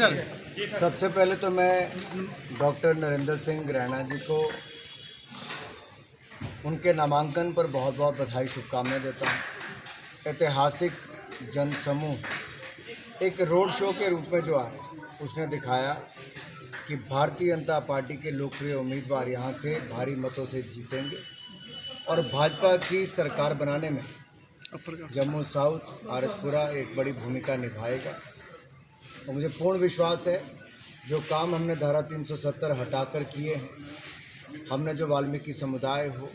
Sir. सबसे पहले तो मैं डॉक्टर नरेंद्र सिंह रैना जी को उनके नामांकन पर बहुत बहुत बधाई शुभकामनाएं देता हूँ। ऐतिहासिक जनसमूह एक रोड शो के रूप में जो आया उसने दिखाया कि भारतीय जनता पार्टी के लोकप्रिय उम्मीदवार यहाँ से भारी मतों से जीतेंगे और भाजपा की सरकार बनाने में जम्मू साउथ आरसपुरा एक बड़ी भूमिका निभाएगा। और मुझे पूर्ण विश्वास है जो काम हमने धारा 370 हटाकर किए हैं, हमने जो वाल्मीकि समुदाय हो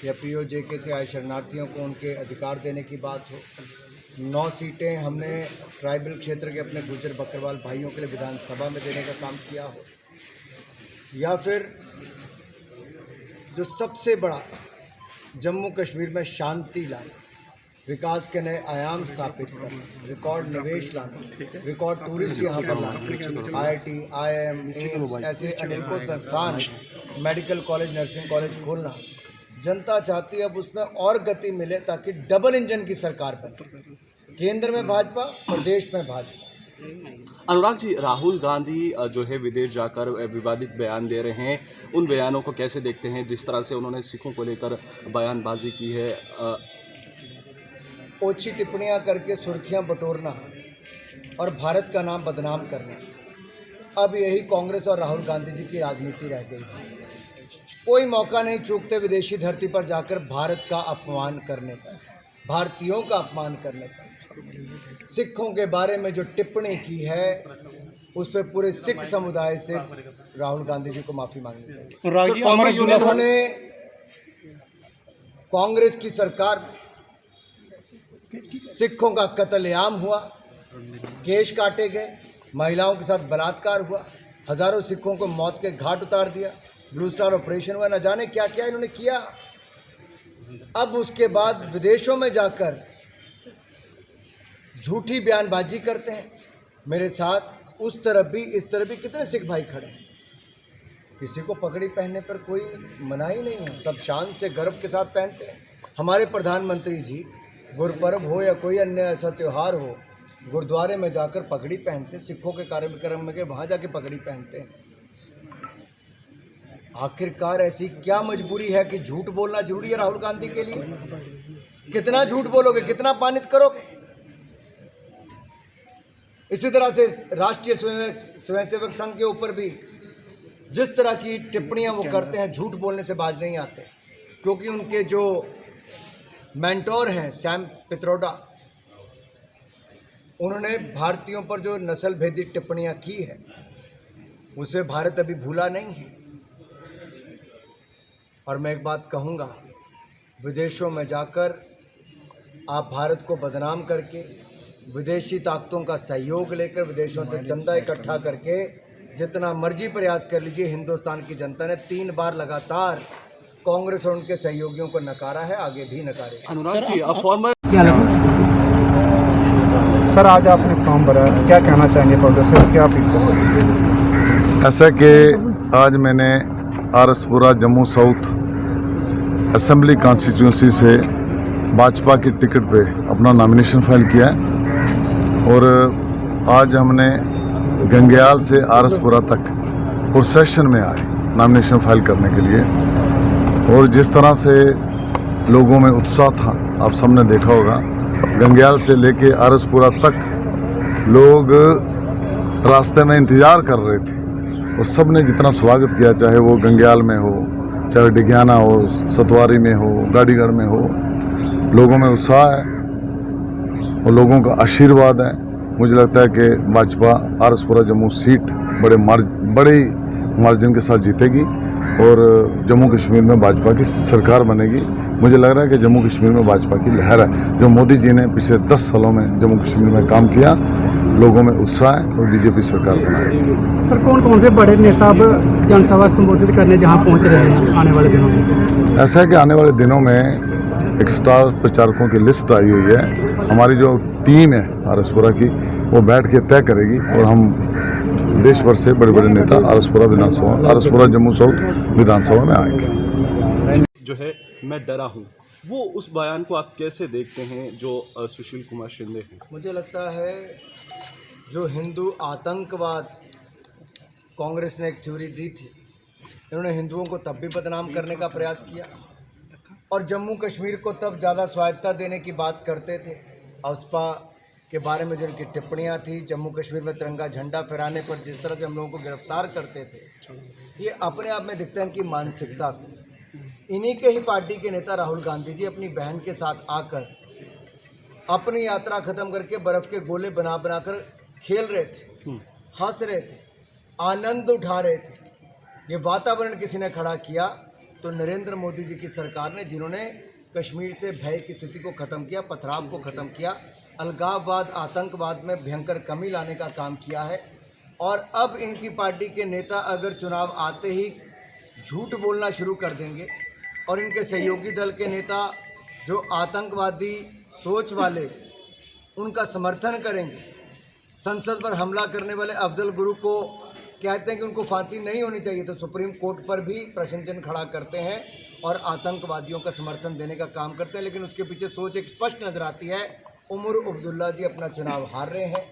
या POJK से आए शरणार्थियों को उनके अधिकार देने की बात हो, 9 सीटें हमने ट्राइबल क्षेत्र के अपने गुर्जर बकरवाल भाइयों के लिए विधानसभा में देने का काम किया हो, या फिर जो सबसे बड़ा जम्मू कश्मीर में शांति लाना, विकास के नए आयाम स्थापित करना, रिकॉर्ड निवेश लाना, रिकॉर्ड टूरिस्ट यहाँ पर लाना, IIT, IIM, एम्स ऐसे अनेकों संस्थान, मेडिकल कॉलेज, नर्सिंग कॉलेज खोलना, जनता चाहती है अब उसमें और गति मिले ताकि डबल इंजन की सरकार बने, केंद्र में भाजपा, प्रदेश में भाजपा। अनुराग जी, राहुल गांधी जो है विदेश जाकर विवादित बयान दे रहे हैं, उन बयानों को कैसे देखते हैं? जिस तरह से उन्होंने सिखों को लेकर बयानबाजी की है, ओछी टिप्पणियां करके सुर्खियां बटोरना और भारत का नाम बदनाम करना, अब यही कांग्रेस और राहुल गांधी जी की राजनीति रह गई है। कोई मौका नहीं चूकते विदेशी धरती पर जाकर भारत का अपमान करने पर, भारतीयों का अपमान करने पर। सिखों के बारे में जो टिप्पणी की है उस पर पूरे सिख समुदाय से राहुल गांधी जी को माफ़ी मांगनी चाहिए। उन्होंने कांग्रेस की सरकार में सिखों का कत्लेआम हुआ, केश काटे गए, महिलाओं के साथ बलात्कार हुआ, हजारों सिखों को मौत के घाट उतार दिया, ब्लू स्टार ऑपरेशन हुआ, न जाने क्या क्या इन्होंने किया। अब उसके बाद विदेशों में जाकर झूठी बयानबाजी करते हैं। मेरे साथ उस तरफ भी इस तरफ भी कितने सिख भाई खड़े हैं, किसी को पगड़ी पहनने पर कोई मनाही नहीं है, सब शान से गर्व के साथ पहनते हैं। हमारे प्रधानमंत्री जी गुरपर्व हो या कोई अन्य ऐसा त्यौहार हो, गुरुद्वारे में जाकर पगड़ी पहनते, सिखों के कार्यक्रम में वहाँ जाके पगड़ी पहनते हैं। आखिरकार ऐसी क्या मजबूरी है कि झूठ बोलना जरूरी है राहुल गांधी के लिए? कितना झूठ बोलोगे, कितना पानित करोगे? इसी तरह से राष्ट्रीय स्वयंसेवक संघ के ऊपर भी जिस तरह की टिप्पणियां वो करते हैं, झूठ बोलने से बाज नहीं आते, क्योंकि उनके जो मेंटोर हैं सैम पित्रोडा, उन्होंने भारतीयों पर जो नस्ल भेदी टिप्पणियां की है उसे भारत अभी भूला नहीं है। और मैं एक बात कहूँगा, विदेशों में जाकर आप भारत को बदनाम करके, विदेशी ताकतों का सहयोग लेकर, विदेशों से चंदा इकट्ठा करके जितना मर्जी प्रयास कर लीजिए, हिंदुस्तान की जनता ने 3 बार लगातार कांग्रेस और उनके सहयोगियों को नकारा है, आगे भी नकारे। अनुराग जी, अब फॉर्मर सर, आज आपने फॉर्म भरा, क्या कहना चाहेंगे कांग्रेस से, क्या अपील? ऐसा कि आज मैंने Araspura Jammu south assembly constituency से भाजपा की टिकट पे अपना नॉमिनेशन फाइल किया है और आज हमने गंगयाल से आरसपुरा तक प्रोसेशन में आए नॉमिनेशन फाइल करने के लिए। और जिस तरह से लोगों में उत्साह था, आप सबने देखा होगा, गंगयाल से लेके आरसपुरा तक लोग रास्ते में इंतज़ार कर रहे थे और सब ने जितना स्वागत किया, चाहे वो गंगयाल में हो, चाहे डिग्याना हो, सतवारी में हो, गाड़ीगढ़ में हो, लोगों में उत्साह है और लोगों का आशीर्वाद है। मुझे लगता है कि भाजपा आरसपुरा जम्मू सीट बड़े मार्जिन के साथ जीतेगी और जम्मू कश्मीर में भाजपा की सरकार बनेगी। मुझे लग रहा है कि जम्मू कश्मीर में भाजपा की लहर है। जो मोदी जी ने पिछले 10 सालों में जम्मू कश्मीर में काम किया, लोगों में उत्साह है और बीजेपी सरकार बनाएगी। सर, कौन कौन से बड़े नेता अब जनसभा संबोधित करने जहां पहुंच रहे हैं आने वाले दिनों में? ऐसा है कि आने वाले दिनों में एक स्टार प्रचारकों की लिस्ट आई हुई है। हमारी जो टीम है आरसपुरा की, वो बैठ के तय करेगी और हम देश भर से बड़े बड़े नेता आरसपुरा जम्मू साउथ विधानसभा में आएंगे। जो है मैं डरा हूँ, वो उस बयान को आप कैसे देखते हैं जो सुशील कुमार शिंदे हैं? मुझे लगता है जो हिंदू आतंकवाद कांग्रेस ने एक थ्योरी दी थी, इन्होंने हिंदुओं को तब भी बदनाम करने का प्रयास किया और जम्मू कश्मीर को तब ज़्यादा स्वायत्तता देने की बात करते थे। अवसपा के बारे में जो इनकी टिप्पणियाँ थी, जम्मू कश्मीर में तिरंगा झंडा फहराने पर जिस तरह से हम लोगों को गिरफ्तार करते थे, ये अपने आप में दिखता है इनकी मानसिकता को। इन्हीं के ही पार्टी के नेता राहुल गांधी जी अपनी बहन के साथ आकर अपनी यात्रा ख़त्म करके बर्फ़ के गोले बना कर खेल रहे थे, हंस रहे थे, आनंद उठा रहे थे। ये वातावरण किसी ने खड़ा किया तो नरेंद्र मोदी जी की सरकार ने, जिन्होंने कश्मीर से भय की स्थिति को ख़त्म किया, पथराव को ख़त्म किया, अलगाववाद आतंकवाद में भयंकर कमी लाने का काम किया है। और अब इनकी पार्टी के नेता अगर चुनाव आते ही झूठ बोलना शुरू कर देंगे और इनके सहयोगी दल के नेता जो आतंकवादी सोच वाले उनका समर्थन करेंगे, संसद पर हमला करने वाले अफजल गुरु को कहते हैं कि उनको फांसी नहीं होनी चाहिए, तो सुप्रीम कोर्ट पर भी प्रश्न चिन्ह खड़ा करते हैं और आतंकवादियों का समर्थन देने का काम करते हैं। लेकिन उसके पीछे सोच एक स्पष्ट नजर आती है। उमर अब्दुल्ला जी अपना चुनाव हार रहे हैं,